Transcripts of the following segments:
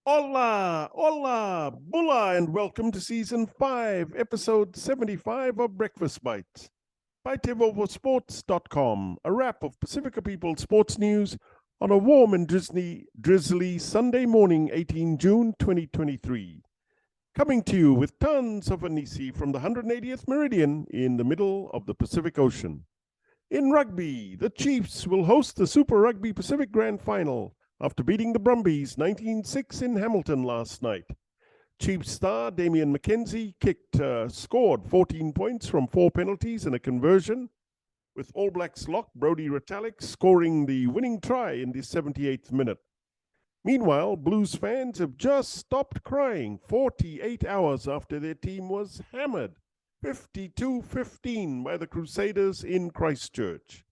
Hola, hola, Bula and Welcome to Season 5, Episode 75 of Breakfast Bites by Tivosports.com, a wrap of Pasifika People sports news on a warm and drizzly Sunday morning, 18 June 2023. Coming to you with tons of hanisi from the 180th meridian in the middle of the Pacific Ocean. In rugby, the Chiefs will host the Super Rugby Pacific Grand Final after beating the Brumbies 19-6 in Hamilton last night. Chiefs star Damien McKenzie scored 14 points from 4 penalties and a conversion, with All Blacks lock Brodie Retalick scoring the winning try in the 78th minute. Meanwhile, Blues fans have just stopped crying 48 hours after their team was hammered 52-15 by the Crusaders in Christchurch.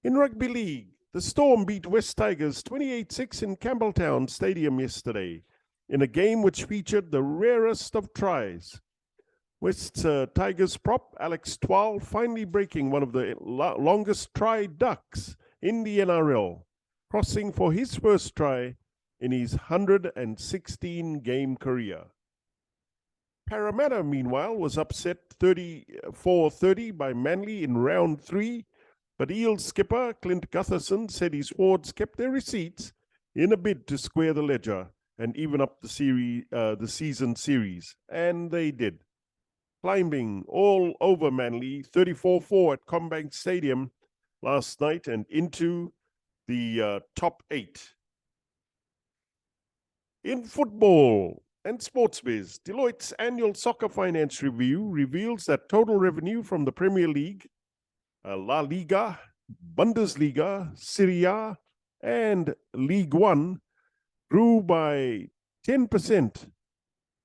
In rugby league, the Storm beat West Tigers 28-6 in Campbelltown Stadium yesterday, in a game which featured the rarest of tries. West Tigers prop Alex Twal finally breaking one of the longest try ducks in the NRL, crossing for his first try in his 116-game career. Parramatta, meanwhile, was upset 34-30 by Manly in round 3, but Eels skipper Clint Gutherson said his forwards kept their receipts in a bid to square the ledger and even up the season series, and they did. Climbing all over Manly 34-4 at Combank Stadium last night and into the top 8. In football and sports biz, Deloitte's annual soccer finance review reveals that total revenue from the Premier League, La Liga, Bundesliga, Serie A, and League One grew by 10%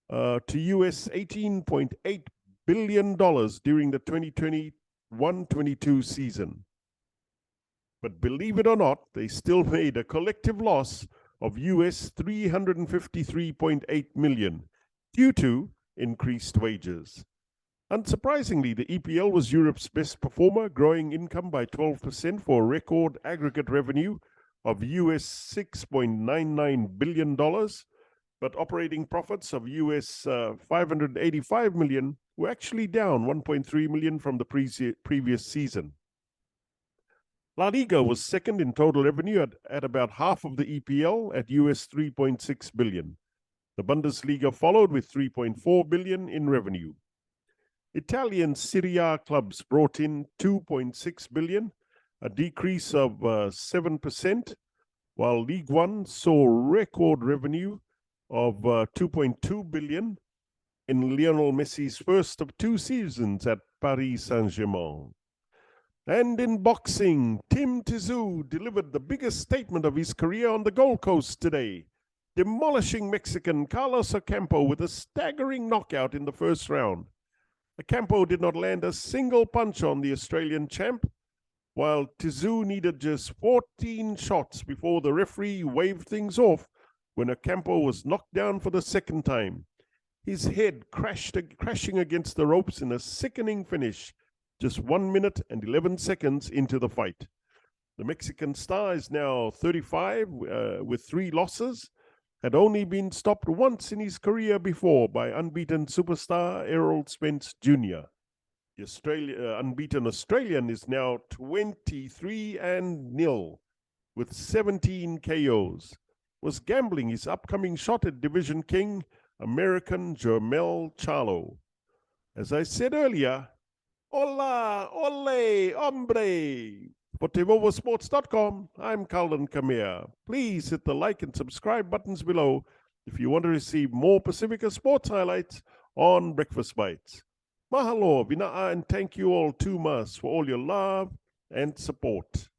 to US $18.8 billion during the 2021-22 season. But believe it or not, they still made a collective loss of US $353.8 million due to increased wages. Unsurprisingly, the EPL was Europe's best performer, growing income by 12% for a record aggregate revenue of US $6.99 billion, but operating profits of US $585 million were actually down $1.3 million from the previous season. La Liga was second in total revenue at about half of the EPL at US $3.6 billion. The Bundesliga followed with $3.4 billion in revenue. Italian Serie A clubs brought in $2.6 billion, a decrease of 7%, while League One saw record revenue of $2.2 billion in Lionel Messi's first of 2 seasons at Paris Saint-Germain. And in boxing, Tim Tszyu delivered the biggest statement of his career on the Gold Coast today, demolishing Mexican Carlos Ocampo with a staggering knockout in the first round. Ocampo did not land a single punch on the Australian champ, while Tszyu needed just 14 shots before the referee waved things off when Ocampo was knocked down for the second time. His head crashing against the ropes in a sickening finish, just 1 minute and 11 seconds into the fight. The Mexican star is now 35 with 3 losses, had only been stopped once in his career before by unbeaten superstar Errol Spence Jr. The unbeaten Australian is now 23-0 with 17 KOs. Was gambling his upcoming shot at Division King, American Jermell Charlo. As I said earlier, hola, ole, hombre. For TivosportsToCom, I'm Calvin Kamea. Please hit the like and subscribe buttons below if you want to receive more Pasifika sports highlights on Breakfast Bites. Mahalo, vina'a, and thank you all too much for all your love and support.